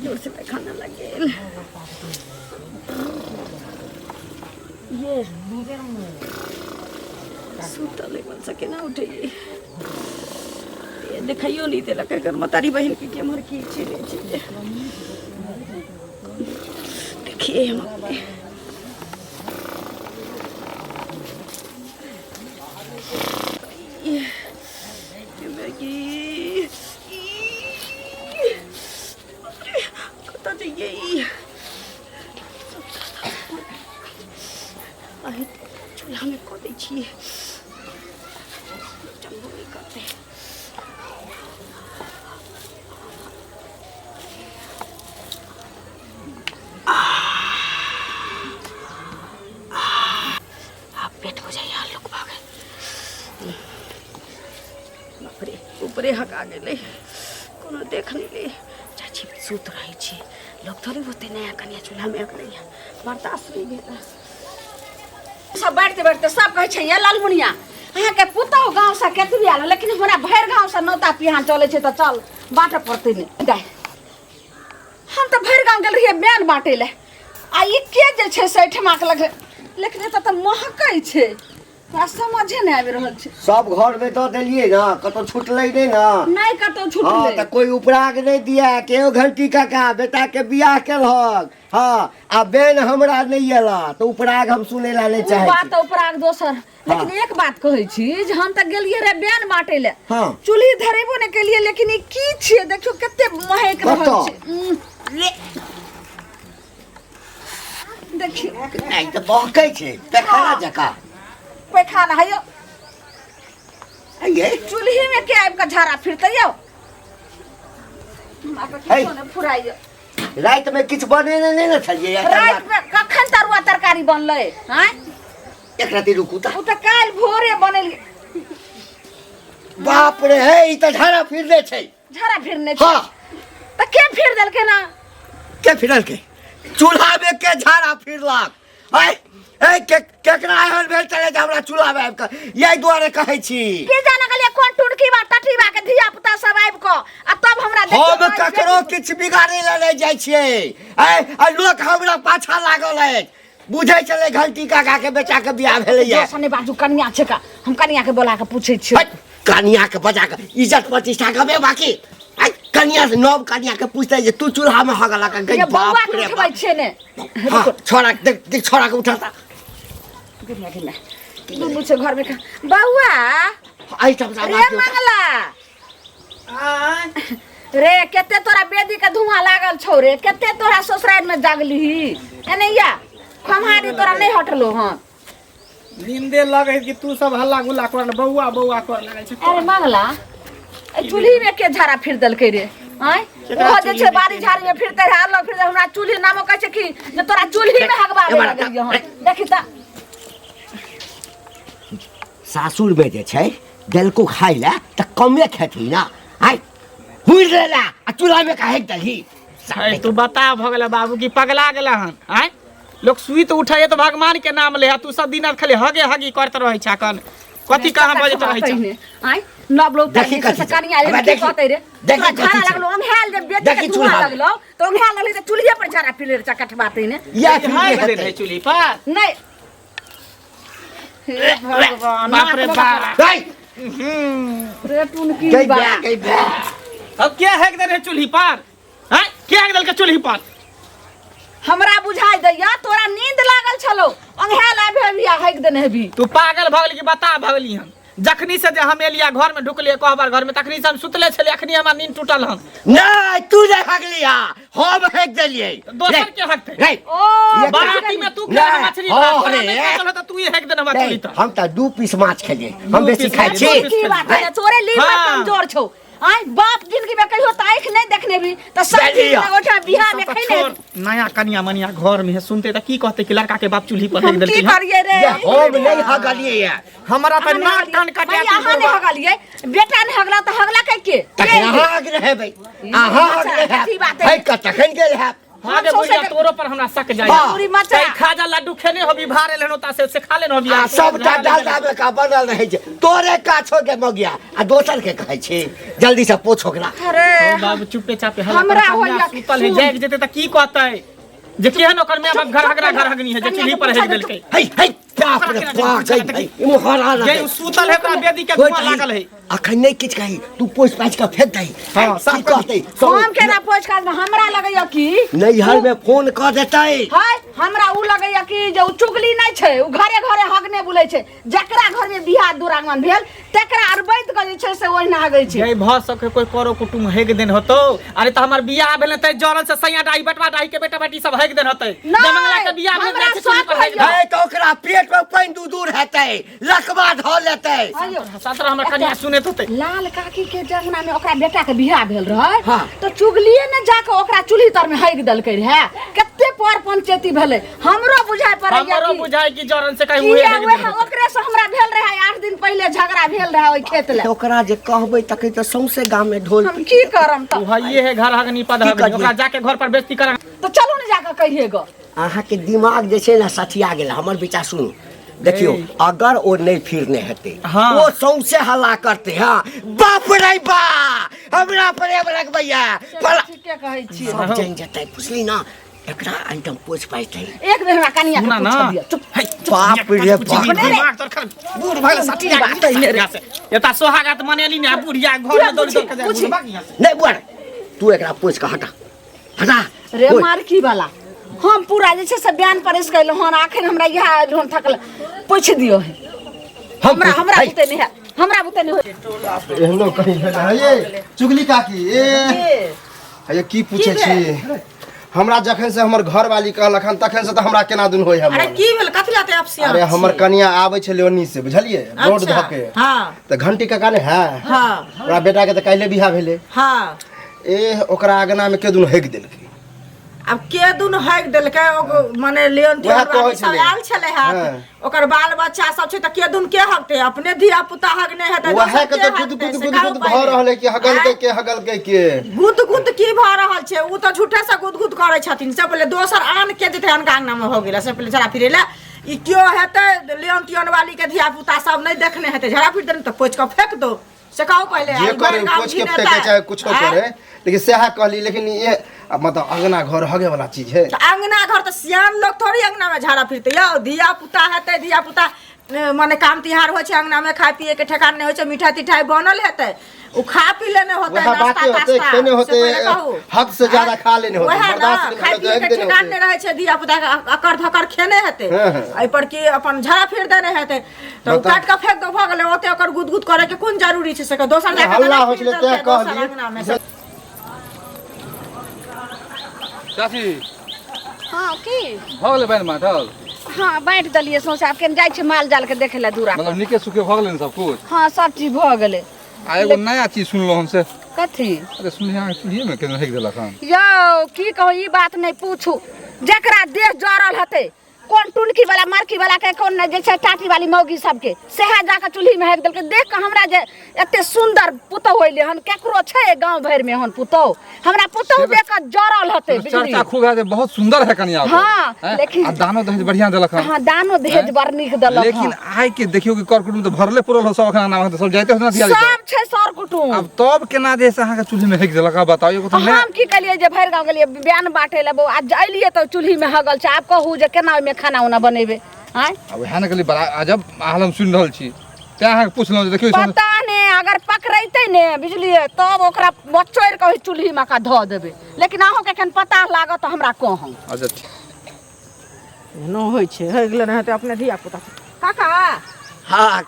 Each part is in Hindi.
जोर से पैखाना लगे ये सुतले बन सके ना उठे ये दिखाइयो नहीं दे लगा कर मतारी बहन की के मर की चीजे चीजे देखिए हम चूल्हा में को दै छियै चंगो नहीं करते आप पेट हो जाए लोग भागे बापरे ऊपरे हका गेले कोनो देख नहीं ले चाची सुत रही छी लोग थोड़ी होते नया कन्या चूल्हा में अकड़ैया बर्दाश्त नहीं भेला सब बैठते बैठते सब कहे छै ये लालमुनिया अहाँ के पुतौ गांव से केतबी आलो लेकिन हमरा भैर गांव से नौता पिहान चले छै त चल बाटे पड़ते ने हम त भैर गांव गेल रहिए बैन बाटे ले आ ई के जे छै से ठमा के लगे लेकिन एत त महकै छै हमरा समझे नहीं आबि रहल छै सब घर में तो देलिए ना कतो छूटले नहीं ना नहीं कतो छूटले हां त कोई उपराग नहीं दिया केओ घंटी काका बेटा के बियाह केलहक हां आ बेन हमरा नहीं एला तो उपराग हम सुने ला नहीं चाहे बात उपराग दोसर लेकिन एक बात कहै छी जे हम त गेलिए रे बैन बाटे ले हां चूल्ही धरेबो ने के लिए लेकिन ई की छिए देखियो कते महक रहल छै देखियो नहीं तो बहकै छै पैखाना जका पैखाना है यो ये चूल्ही में के आब का झाड़ा फिरते यो माके किछो ने फुराइयो रात में किछ बने नहीं ना छलिए रात में कखन तरुआ तरकारी बनले हैं एक राती रुकू त उ त काल भोरे बनल बाप रे हे ई त झाड़ा फिरले छै झाड़ा फिरने हां त के फिर देल के ना के फिरल के चूल्हा में के झाड़ा फिरलक है ए केकरा एहन भेल चले जे हमरा चूल्हा में आबि के यही दुआरे कहै छी के जाने गलिए कोन टुड़की बा टठी बा के धिया पुता सब आबि को आ तब हमरा देखियो हम ककरो किछ बिगाड़े ले नहीं जाय छियै ए लोक हमरा पाछा लागल है बुझै चले घंटी काका के बेटा के बियाह भेलै है सने बाजू कन्या छै का हम कन्या के बोला के पूछै छी कन्या के बजा के इज्जत प्रतिष्ठा कबे बाकी आई कन्या से नव कन्या के पूछते जे तू चूल्हा में हगला का गई बाप रे उठबै छै ने हां छोरा देख छोरा के उठाता गिरला गिरला दुनू छै घर में बौआ आई सब रे मंगला रे केते तोरा बेदी के धुआं लागल छौ रे केते तोरा ससुराल में जागलीही एनैया खमारी तोरा नहीं हटलो हन नींदे लगे कि तू सब हल्ला गुल्ला कर बौआ बौआ कर लगे छै अरे मंगला ए चूल्ही में के झाड़ा फिर देलकै रे आय वो जे छै बारी झाड़ी में फिरते रहे अलग फिर हमरा चूल्ही नामो कहै छै कि जे तोरा चूल्ही में हगबावे लगलियो हन देखि त सासुर में जे छै देलको खाइ ला त कमे खेती ना आय हुइ लेला आ चूल्हा में काहे दही तू बता भ गेला बाबू की पगला गेला हन आय लोग सुई तो उठाए तो भगवान के नाम ले तू सब दिन खाली हगे हगी करत रहै छ कन कथि कहां बजत रहै छ आय नब लोग देखि से कनिया ले के कहतै रे देखि झाड़ा लगलो हम हेल जे बेटी के चूल्हा लगलो तो हम हेल लगली त चूल्हे पर झाड़ा फिर चकट बातै ने या हाय दे रहे चूल्ही पर नहीं हे भगवान बाप रे बाप रे रे टून की गई बा बा अब क्या हेक दे रहे चूल्ही पर हैं क्या हेक दल के चूल्ही पर हमरा बुझाई दैया तोरा नींद लागल छलो अंघेल आबे बिया हेक देने हेबी तू पागल भ गेली कि बता भ गेली हन जखनी से जे हम एलिया घर में ढुकलिए कहबर घर में तखनी से हम सुतले छले अखनी हमरा नींद टूटल हन नहीं तू जे हगलिया हम हेक देलिए दोसर के हकते रे ओ बाराती में तू के मछली खा चल त तू ये हेक देना मछली त हम त 2 पीस माछ खेलिए हम बेसी खाइ छी की बात है तोरे लीवर कमजोर छौ आय बाप जिंदगी में कहियो त आंख नहीं देखने भी त सब चीज ओठा बिहार में खैले नया कन्या मनिया घर में है सुनते त की कहते कि लड़का के बाप चूल्ही पर हेक देलकै की करिए रे हम नहीं हगलिए हमरा त नाक कान कटा भैया हां ने हगलिए बेटा ने हगला त हगला के तखन अहाँ हग रहे भाई अहाँ हग रहे है क तखन गेल है हां दे बुढ़िया तोरो पर हमरा शक जाय पूरी मचा खाजा लड्डू खेने होबी भारे लेनो ता से खा लेनो होबी सबटा डालडा में का बनल रहे छै तोरे काछो के मगिया आ दोसर के कहै छी जल्दी से पोछ ओकरा अरे बाबू चुपे चापे हमरा होइया सुतल है जाग जेते त की कहतै जे केहन ओकर में अब घर हगनी है जे चूल्ही पर हेग देलकै हे बाप रे बाप इमहरा ना जे सुतल है त बेदी के धुआं लागल है अखन नहीं किछ कही तू पोछ पाछ के फेंक दही हां सब कहते हम केना पोछ काज में हमरा लगैया कि नैहर में फोन क देतै हाय हमरा उ लगैया कि जे उ चुगली नै छै उ घरे घरे हगने बुलै छै जकरा घर में बियाह दुरागमन भेल तकरा अरबैत के जे छै से ओहिना हगै छै जय भ सके कोई करो कुटुम हेग देन होतो अरे त हमर बियाह भेल त जरल से सैया डाई बटवा डाई के बेटा बेटी सब हेग देन होतै जमंगला के बियाह भेल छै चूल्ही पर हेग है तो ओकरा पेट में पानी दूर हेतै रखबा ध लेतै सतरा हमर कन्या सुने होतै लाल काकी के जंगना में ओकरा बेटा के बियाह भेल रहे हाँ। तो चुगलिए ने जाके ओकरा चूल्ही तर में हेग देलकै रहे कते पर पंचायती भेलै हमरो बुझाय पड़ैया हमरो बुझाय कि जरन से कहि हुए ओकरे से हमरा भेल रहे 8 दिन पहले झगड़ा भेल रहे ओइ खेत ले ओकरा जे कहबै तकै त सौंसे गांव में ढोल हम की करम त भाइये है घर हगनी पद हगनी ओकरा जाके घर पर बेइज्जती कर तो चलू ने जाके कहिए गो अहाँ के दिमाग जे छै ना सठिया गेल हमर बेटा सुन देखियो अगर ओ नहीं फिरने हेते हाँ। वो सौंसे हल्ला करते हाँ बाप रे बा हमरा पर एक रख भैया ठीके कहै छी सब जान जतै पुछली ना एकरा आइटम पोछ पाइतै एक बेर हमरा कनिया के ना पूछ दिया चुप बाप रे बाप बूढ़ भइल सठी से एता सोहागत मनेली ने बुढ़िया घर में दौड़ दौड़ के जाय नहीं बुआर तू एकरा पोछ के हटा हटा रे मारकी वाला हम पूरा जे छै से बयान पेश कैलो हन आखिर हमरा यह ढोन थकल पूछ दियो है हमरा बुते नहीं है हमरा बुते नहीं हो एहनो कहीं है ये चुगली काकी ये की पूछे छी हमरा जखन से हमर घर वाली कहलखन तखन से त हमरा केना दुन होय हम अरे की भेल कथि लाते आपसे अरे हमर कनिया आबै छले ओनी से बुझलिए रोड धके हां त घंटी काका ने है हां ओकरा बेटा के त काइले बियाह भेले हां ए ओकरा आगना में के दुन हेग देलकै अब के दुन हक देलकै माने लेन वह सब आयल छले हाथ ओकर बाल बच्चा सब छै त के दुन के हकते अपने धिया पुता हक नहीं हेतै वह के त गुद भ रहले कि हगल के गुद की भ रहल छै उ त झूठे से गुद करै छथिन से पहिले दोसर आन के जेते अनका अंगना में हो गेला से पहिले जरा फिरे ले ई क्यों हेतै लेन तियन वाली के धिया पुता सब नहीं देखने हेतै जरा फिर देन त पोछ के फेंक दो से कहू पहिले ये करे पोछ के फेंके चाहे कुछो करे लेकिन सेहा कहली लेकिन ये मतलब अंगना घर हगे वाला चीज है अंगना घर तो सियान लोग थोड़ी अंगना में झाड़ा फिरते यो धिया पुता हेतै धिया पुता माने काम तिहार होय छै अंगना में खाय पिए के ठेकान नहीं होय छै मिठाई तिठाई बनल हेतै उ खा पी लेने होतै नाश्ता तास्ता खेने होतै हद से ज्यादा खा लेने होतै बर्दाश्त खाय पिए के ठेकान नहीं रहै छै धिया पुता के अकर धकर खेने हेतै एहि पर की अपन झाड़ा फिर देने हेतै तो काट के फेंक दो भ गेलै ओते ओकर गुदगुद करे के कोन जरूरी छै से दोसर जाके हल्ला होय छले ते कहली चाची हां की भ गेलै बैन माटल हां बैठ दलिए सोच आब केन जाय छै माल जाल के देखे ला दूरा मतलब निके सुखे भ गेलै सब कुछ हां सब चीज भ गेलै आ एगो नया चीज सुनलो हम से कथी अरे सुनिया चूल्हे में केना हेक देलक हन यो की कहू ई बात नहीं पूछू जकरा देह जरल हते कौन टुनकी वाला मारकी वाला के कौन जे छै टाटी वाली मौगी सबके सेहा जाके चूल्ही में हेक देलके देख के हमरा जे एते सुंदर पुतौ होइले हन केकरो छै गांव भर में हन पुतौ हमरा पुतौ देख के जरल हते बिजली चर्चा खूब है बहुत सुंदर है कनिया हां लेकिन आ दानो दहेज बढ़िया देलक हन हां दानो दहेज बड़ नीक देलक लेकिन आइ के देखियो कि कर कुटुम तो भरले पुरल हो सब खाना नाम सब जाइते हो ना दिया सब छै सर कुटुम अब तब केना जे से अहाँ के चूल्हे में हेक देलक आ बताइयो को तुमने हम की कलिए जे भर गांव गेलिए बयान बाटे ले आज जाइलिए तो चूल्ही में हगल छै आप कहू जे केना में खाना उना बनेबे हां अब है ना कली बड़ा अजब हालम सुन रहल छी ते अहाँ पूछलौ जे देखियो पता ने अगर पकड़ैते ने बिजली तब ओकरा बच्चोर के चूल्ही में का ध देबे लेकिन अहो के एखन पता लागत हमरा कहूं अच्छा न होय छै हो गेल रहते अपने धिया पुता काका हाँ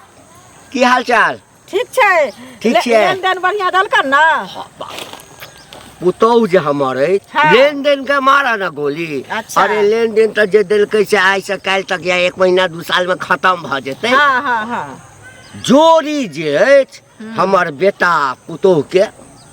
की हाल चाल ठीक छै ठीक छै। लेन देन बढ़िया दलकन ना पुतौ जे हमर हाँ। लेन देन के मारा ना गोली अच्छा। अरे लेन देन तो जे दिलकै से आइ से काल्हि तक या 1 महीना 2 साल में खत्म भ जेतै हां हां हां जोड़ी जे अछि हमर बेटा पुतौह के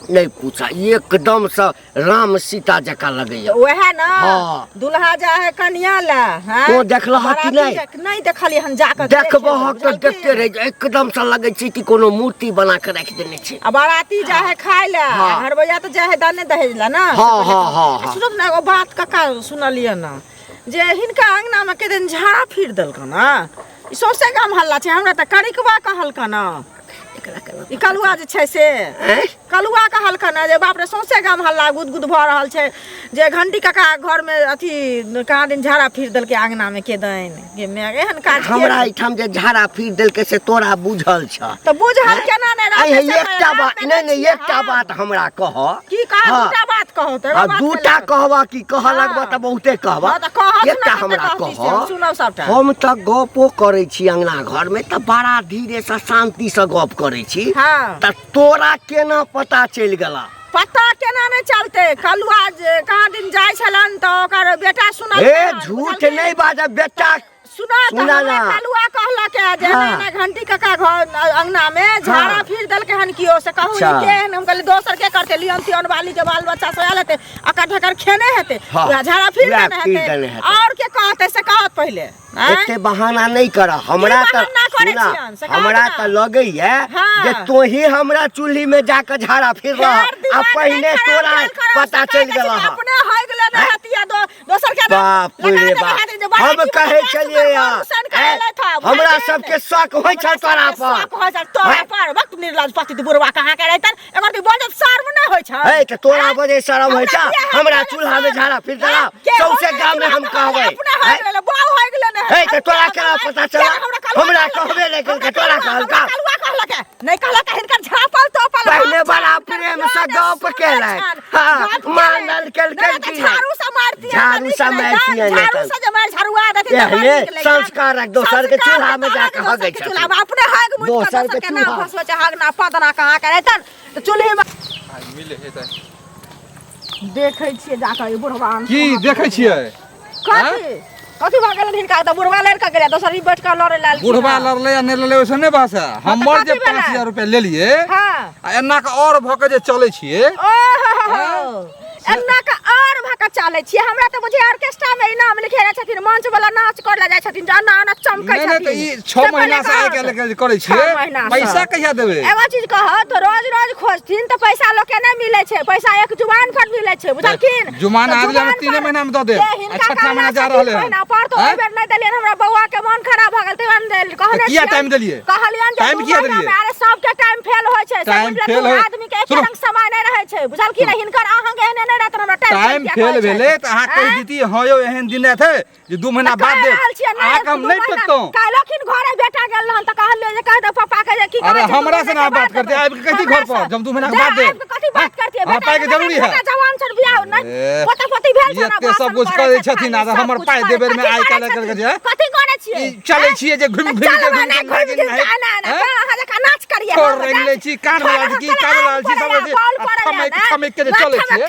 नहीं पूछा, एकदम से राम सीता जका लगैया। वह ना हाँ। दुल्हा जा है कन्या ला हैं? तो देखलह कि नहीं? नहीं देखली हम जाकर देखबह तो देखते रह जा, एकदम से लगे छै कि कोनो मूर्ति बना के रख देने छै। अब बाराती जा है खाए ला हाँ। हर भैया तो जा है दाने दहेज ला ना। हाँ, हाँ, हाँ, हाँ। सुनो ना एगो बात कका सुनलिए ना जे हिनका अंगना में के दिन झाड़ा फिर देलक ना ई सौसे गाम हल्ला छै हमरा त करिकवा कहलक ना ई कलुआ जे छै से कलुआ कहलक ना जे बाप रे सौसे गाम हल्ला गुदगुद भ रहल छै जे घंटी कका घर में अथी कहाँ दिन झाड़ा फिर देलकै आंगना में के दैन गे मैं एहन काज हमरा एठाम जे झाड़ा फिर देलकै से तोरा बुझल छ। त बुझल केना नै आई रहै छै एकटा बात नहीं एकटा बात हमरा कह। की कह दूटा बात कहो त दूटा कहबा कि कह लगबा त बहुते कहबा। हाँ, त कहत एकटा ना हमरा कहती से, कह, सुनौ सबटा। हम त गपो करै छी अंगना घर में त बड़ा धीरे से शांति से गप करै छी। हाँ। त तोरा केना पता चल गेला? पता केना नै चलते कलुआ जे कहाँ दिन जाय छलन त ओकर बेटा सुनल ए झूठ नहीं बाजा बेटा सुना सुना ना। कलुआ कहलक जे हाँ। ना घंटी कका घर अंगना में झाड़ा फिर देलके हन कियो से कहू अच्छा। के हम कहले दोसर के करते लियन तियन वाली के बाल बच्चा से आल हेते अका ढकर खेने हेते हाँ। या झाड़ा फिर वएह देने फिर देने हेते हेतै। और के कहते से कहत पहले एते बहाना नहीं कर। हमरा त बहाना करै सुना, छियन, से कहत हमरा ना। त लगैया हाँ। जे तू ही हमरा चूल्ही में जाकर झाड़ा फिर रहा आ पहले तोरा पता चल गेला। अपने होय गेले न हतिया दोसर के बाप रे बाप, हम कहे चलिए यार हमरा सबके शक होय छ तोरा पर। तोरा पर वक्त निर्लज पति त बुरवा कहाँ के रहतन एकर त बोल शर्म न होय छ ए त तोरा बजे शरम होय छ हमरा चूल्हा में झाड़ा फिर देला सौसे गांव में हम कहबै। अपने होय गेले बाऊ होय गेले न ए त तोरा केना पता चला? हमरा कहबे नहीं केलकै, तोरा कहलका? कलुआ कहलक नहीं कहलक हिनकर झापल तो पल पहले बड़ा प्रेम से गप केलै। हां मानल केलकै कि झाड़ू से मारती झाड़ू से मारती है नहीं झाड़ू से जमार झाड़ुआ देती एहने संस्कार दोसर के चूल्हा में जाके हगै छ। चूल्हा में अपने हग मुझ दोसर के के ना चूल्हा। फसवे छ हग ना पदना कहाँ के रहतन तो चूल्हे में मिले हेतै देखै छियै जाके बुढ़वा की देखै छियै? कथी कथी भ गेल हिनका त बुढ़वा लड़का गेले दोसर ही बैठ के लड़े लाल बुढ़वा लड़ले या नहीं लड़ले वैसे नहीं बात है। हमर जे 5000 रुपया ले लिए हां आ एना के और भ के जे चले छिए ओहो एन्ना का और भाका चले छियै हमरा त बुझे ऑर्केस्ट्रा में इनाम लिखे रहे छथिन मंच वाला नाच कर ले जाय छथिन जाना ना चमकै नहीं छथिन। नहीं तो ई 6 महीना से आइ के करे छिए 6 महीना से। पैसा कहिया देबे? एगो चीज कह तो रोज रोज खोजथिन त पैसा लोग के नहीं मिले छै पैसा एक जुबान पर मिले छै बुझलखिन जुमान आज ले 3 महीना में द दे अच्छा महीना जा रहले है महीना पर तो बेर नहीं देलियन हमरा बौआ के मन खराब भ गेल तेवन देल कहने किया टाइम देलिए? कहलियन जे टाइम किया देलिए? अरे सब के टाइम फेल होय छै टाइम सब फेल होय- आदमी के एक रंग समय नहीं रहे छै बुझलखिन हिनकर अहाँ के एहने नहीं रहत हमरा टाइम फेल भेले त अहाँ कहि दीती हाँ यो एहन दिन थे जे 2 महीना बाद दे अहाँ के हम नहीं टकतो। कालखिन घरे बेटा गेल हन त कहले जे कह दे पापा के जे की अरे हमरा से ना बात करते आबि के कथी घर पर जब 2 महीना के बाद दे कथी बात करती है हाँ, पाइ के जरूरी है। जवान छन बियाह नहीं ए, पोता पोती भेल छ ये सब कुछ करे छथिन आ हमर पाइ देबे में आइ काल करके जे कथी करे छियै ई चले छिए जे घुम फिर के घुम के अहाँ जका नाच करिए छोड़ रंग ले छी कान वाला छी कान वाला छी सब जे थमे के जे चले छिए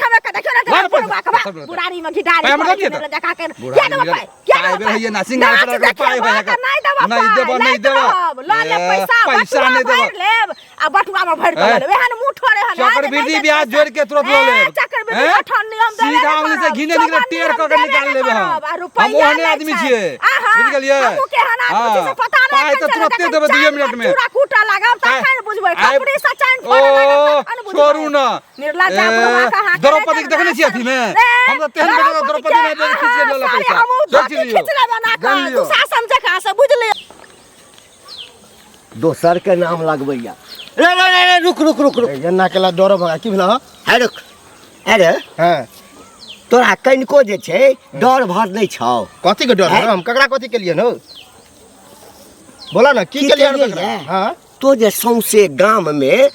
बुढ़ारी में घिडारी हम रखिए तो जका के पाइ भैया ना सिंगार पर पाइ भैया नहीं देबो नहीं देबो पैसा नहीं देबो लेब आ बटुआ में भर के लेब एहन मुंह ठोरे हन चक्रवृद्धि ब्याज जोड़ के तुरंत लो ले चक्रवृद्धि अठन नियम दे सीधा हमनी से घिने निकले टेर क के निकाल लेबे हम ओहने आदमी छिए बुझ गेलिए हमहु के हना कुछ से पता नहीं पाइ तो तुरंत देबे 2 मिनट में पूरा कूटा लगाम तखन बुझबै कपड़ी से चैन फोड़े ओ छोड़ू ना निर्लज्जा बुढ़वा कहाँ के द्रौपदी के देखने छी अथी में हम तो तेहन बेटा द्रौपदी में देख खींच के लेला पैसा सोच लियो जान लियो शासन जका से बुझ लियो दोसर के नाम लगबैया। रे रे रे रुक रुक रुक रुक एना केला डर भगा की भेल ह है रुक। अरे हां तोरा कनिको जे छै डर भर नहीं छौ। कथी के डर है? हम ककरा कथी के लिए न बोला ना की के लिए केलियै ककरा? है? हां तो जे सौंसे गाम में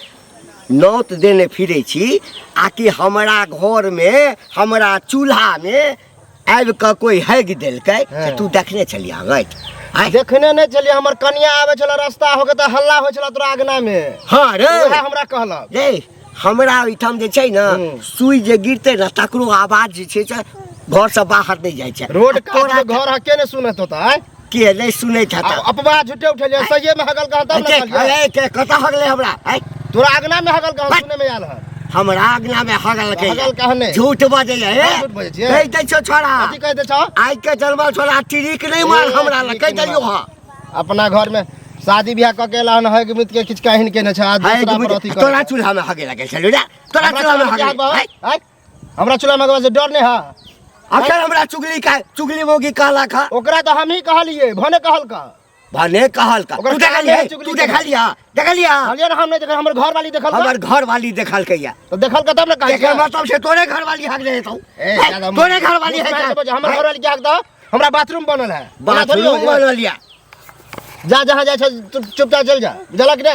नौत देने फिरे छी आकि हमरा घर में हमरा चूल्हा में आबि के कोई हैग देलकै से तू देखने छलिया गई? देखने नहीं चलिए हमर कन्या आवे छला रास्ता हो के त हल्ला हो छला तोरा आगना में हाँ रे ओहे हमरा कहलक रे हमरा ओहिठाम जे छै न सुई जे गिरते न तकरो आवाज जे छै से घर से बाहर नहीं जाइ छै। रोड काट के घर हके ने सुनत होता है के नहीं सुनै था अपवा झूठे उठलिए सही में हगल कहा तब ना के कतऽ हगले हमरा तोरा आगना में हगल कहा सुने में आयल है हमरा अंगना में हगल के हगल कहने झूठ बजे है झूठ बजै छियै? कह दै छो छोड़ा कथी कह दे छौ आज के जन्मल छोड़ा तिरिक नहीं मार हमरा ल कह दियो हां अपना घर में शादी ब्याह क के लान है कि मित के किछ काहिन के न छ आज दूसरा पर अथी कर तोरा चूल्हा में हगे लगे छलो रे तोरा चूल्हा में हगे हमरा चूल्हा में से डर नहीं है अगर हमरा चुगली मोगी कहला खा ओकरा तो हम ही कहलिए भने कहल का भने कहल का ओकरा तू देख लिया कहलिए ना हम नहीं देखल हमर घर वाली देखल का हमर घर वाली देखल कहिया तो देखल का तब ना कहि देखे मतलब से तोरे घर वाली हग दे तो ए दादा तोरे घर वाली है क्या हमर घर वाली के हक दो हमरा बाथरूम बनल है बाथरूम बन लिया जा जहां जाय छ चुपचाप चल जा जलक रे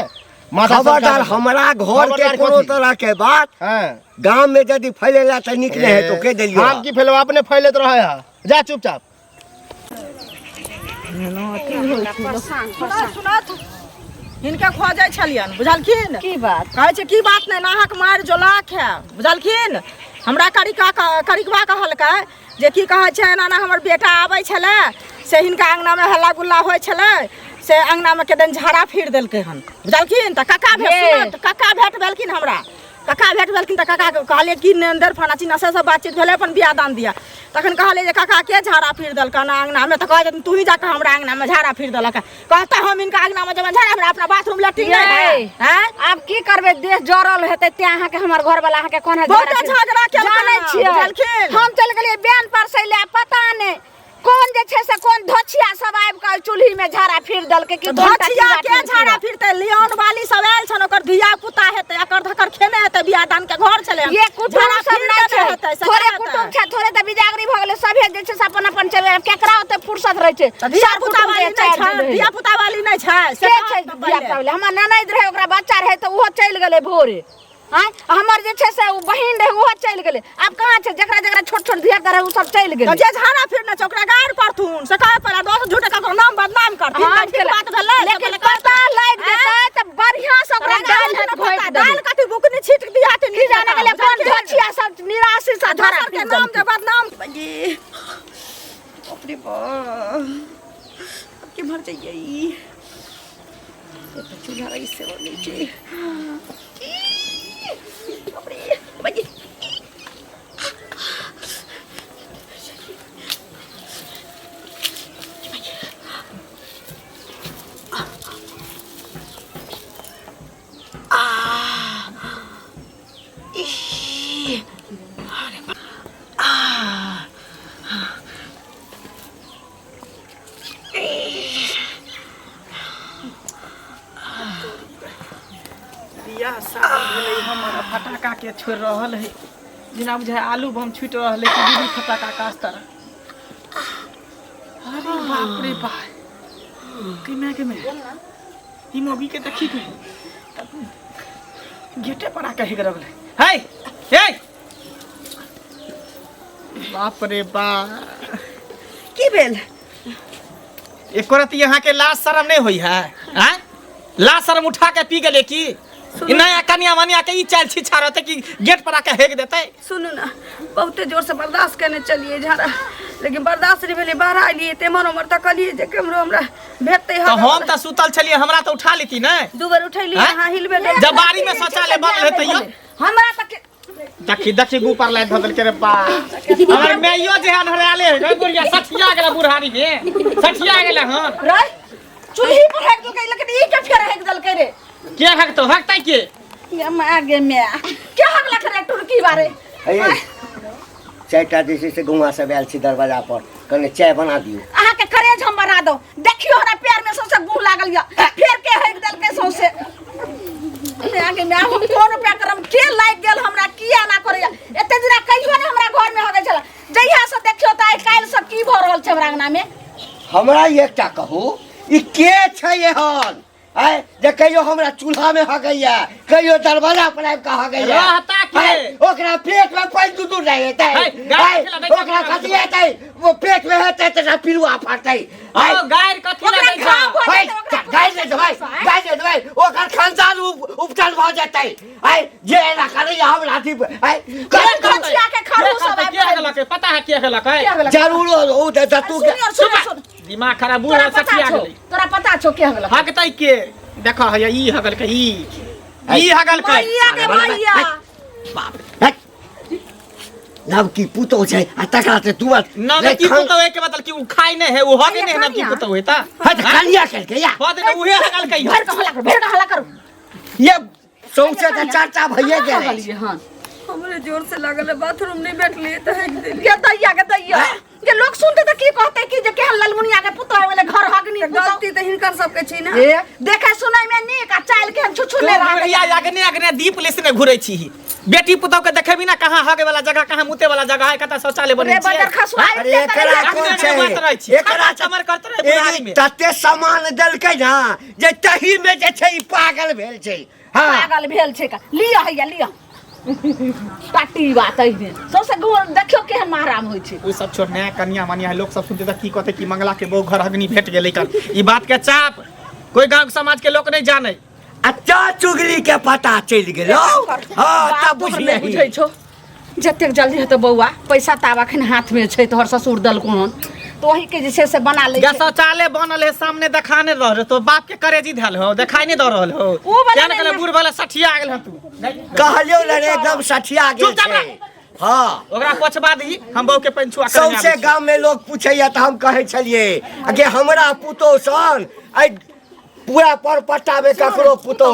माथा खबरदार हमरा घर के कोनो तरह के बात हां गांव में यदि फैलेला त निकले है तो कह देलियो हम की फैलवा अपने फैलत रहे है जा चुपचाप सुनत हिनका खोजै छलियन बुझलखिन की बात कहै छै की बात नहीं नाहक मार जोलाक है बुझलखिन हमरा करिकवा कहलकै जे की कहै छै नाना हमर बेटा आबै छलै से हिनका अंगना में हल्ला गुल्ला होइ छलै से अंगना में केदन झाड़ा फिर देलकै हन बुझलखिन त कक्का भेट भेलखिन हमरा कक्का भेट भेलखिन त कक्का कहलिए कि नेंदर फना चिन्ना से सब बातचीत भेलै अपन बियाह दान दिया तखन कहलिए जे कक्का के झाड़ा फिर देलकन अंगना में त कहै तू ही जाके हमरा अंगना में झाड़ा फिर देलक कहता हम इनका अंगना में जब झाड़ा हमरा अपना बाथरूम लैट्रिन नहीं है हैं अब की करबे देश जरल हेतै ते अहाँ के हमर घर वाला अहाँ के कोन है बहुत झगड़ा के जानै छियै बुझलखिन हम चल गेलिए बयान पर से ले पता नहीं कौन जे छै से कौन धोछिया सब आबि के चूल्ही में झाड़ा फिर देलकै कि धोछिया के झाड़ा फिरते लियोन वाली सब आयल छन ओकर धिया पुता हेतै एकर धकर खेने हेतै बियाह दान के घर छले ये कुटुम सब नहीं छै थोड़े कुटुम छै थोड़े त बिजागरी भ गेलै सभे जे छै से अपन अपन चले केकरा ओते फुर्सत रहै छै धिया पुता वाली नहीं छै धिया पुता वाली नहीं छै से छै धिया पुता वाली हमर ननद रहे ओकरा बच्चा रहे त ओहो चल गेलै भोरे हां हमर जे छै से बहिन रहे ओहो चल गेलै अब कहां छै जकरा जकरा छोट छोट धिया रहे उ सब चल गेलै जे झाड़ा फिरना छै ओकरा गाड़ पड़थुन से कहे पड़ा दोस्त झूठे का नाम बदनाम करथिन ठीक बात भेलै लेकिन पता लाग जेतै त बढ़िया से ओकरा गाल हाथ घोइट दे दाल कथि बुकनी छीट दिया त की जाने गेलै कोन धोछिया सब निराशि से झाड़ा के फिर नाम देलकै के बदनाम बगी बाप रे बाप के मर जाइए तो चूल्हा रही से और नीचे बाप रे बगी बियाह शादी भेलै हमर फटाका के छोड़ रहल है बिना बुझाय आलू बम छूट रहल है कि दीदी फटाका कास्तर अरे बाप रे बाप केना ई मोबी के देखी के गेटे पर आके हेग रहल है हे बाप रे बाप की भेल एक रत यहाँ के लाज शर्म नहीं हुई है हैं लाज शर्म उठा के पी गेले की नया कन्या मनिया के ई चाल छिछा रहते कि गेट पर आके हेग देते सुनू ना बहुते जोर से बर्दाश्त करने चलिए झाड़ा लेकिन बर्दाश्त नहीं भेले बाहर आइलिए तेमन उमर तक कलिए जे केमरो हमरा भेटते तो हम त सुतल छलिए हमरा तो उठा लेती न दू बार उठैली हां हिलबे जब बारी में शौचालय बनल है तइयो हमरा तक देखी ऊपर लाइट धदल के रे बा हमर मैयो जे अनहराले है गोरिया सठिया गेला बुढ़ारी में सठिया गेला हन रे चूल्ही पर हेक दो के लेकिन ई के फेर हेक दल के रे के हक तो हकतै के ये मागे में क्या हक लख रे टुरकी बारे अये चायटा जैसे से गुआ सब आयल छी दरवाजा पर कने चाय बना दियो अहाँ के करेज हम बना दो देखियो हमरा पैर में सौसे गुह लागल या फेर के हेक दल के सौसे आगे में हम कोन पे करम के लाग गेल हमरा किया ना करे एते दिना कहियो ने हमरा घर में हो गेल छला जहिया से देखियो त आइ काल से की भ रहल छै हमरा अंगना में हमरा एकटा कहू ई के छै एहन आय जे कहियो हमरा चूल्हा में हगैया कहियो दरवाजा पर आबि के हगैया रहता के ओकरा पेट में पानी दूध नहीं हेतै ओकरा कथी हेतै वो पेट में हेतै त पिलुआ फटतै आय गायर कथी लगे छै गाय ने दवाई ओकर खानदान उपचार भ जेतै आय जे एना करैया हमरा अथी आय कचिया के खरू सब के हगलक पता है के हगलक जरूर ओ तू के सुन दिमाग खराब बुढ़ा सठिया गेलै तोरा पता छौ के हगलक हकतै के देखा है ई हगल के ई हगल के भैया के भैया बाप रे नब की पुतो छै आ तकरा से तू ना की पुतो है के मतलब कि उ खाई नहीं है, उ हगे नहीं ना की पुतो है ता हट कलिया करके या हो दे उहे हगल कही भेड़ का हल्ला करो ये सौसे का चाचा भैया के हाँ हमरे जोर से लागल है, बाथरूम नहीं बैठ लिए तो हेक देली। के दैया ये लोग सुनते तो की कहते कि जे के ललमुनिया के पुतो वाले घर हगनी गलती तो हिनकर सबके छी ना। ए देखे सुनाई में नीक आ चाल के छुछु ले रहा या आगने आगने दीप लेसने घुरै छी। बेटी पुतौ के देखेबी ना कहां हगे वाला जगह कहां मुते वाला जगह है, कता शौचालय बनै रे छै। बदर खसुआ अरे एकरा कोन छै एकरा चमर करत रहे बुढ़ारी में तते सामान देलकै ना जे तही में जे छै ई पागल भेल छै। हां पागल भेल छै का लिया हैया लिया पाटी बात है सबसे देखियो केहन महाराम होय छै। उ सब छोड़ नया कन्या मनिया लोग सब सुनते त की कहते कि मंगला के बहु घर अग्नि भेट गेलै कर। ई बात के चाप कोई गांव समाज के लोग नहीं जाने। अच्छा चुगली के पता चल गेलो। हां तब बुझले बुझै छौ जतेक जल्दी हेतौ बौआ पैसा ताब अखन हाथ में छै तोहर ससुर दल कोन तो वही के जे से बना ले। शौचालय बनल है सामने देखाने रह तो बाप के करेजी धल हो देखाई नहीं द रहल हो क्या न कहले बूढ़ वाला सठिया गेल ह तू कहलियो लरे एकदम सठिया गेल छै। हां ओकरा पछबा दी हम बहु के पंचुआ कर सौसे गांव में लोग पूछैया त हम कहै छलिए कि हमरा पुतो सन पूरा परपट्टा में ककरो पुतो